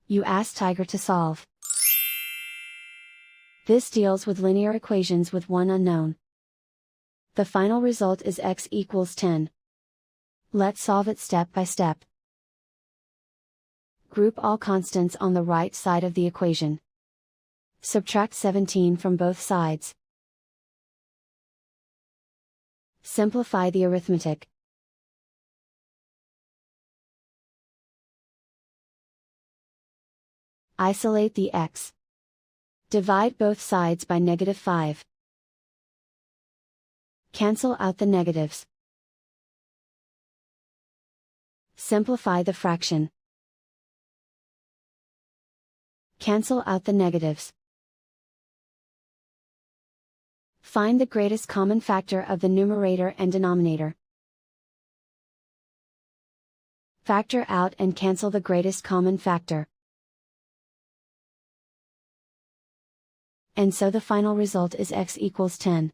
You ask Tiger to solve. This deals with linear equations with one unknown. The final result is x equals 10. Let's solve it step by step. Group all constants on the right side of the equation. Subtract 17 from both sides. Simplify the arithmetic. Isolate the x. Divide both sides by -5. Cancel out the negatives. Simplify the fraction. Cancel out the negatives. Find the greatest common factor of the numerator and denominator. Factor out and cancel the greatest common factor. And so the final result is x equals 10.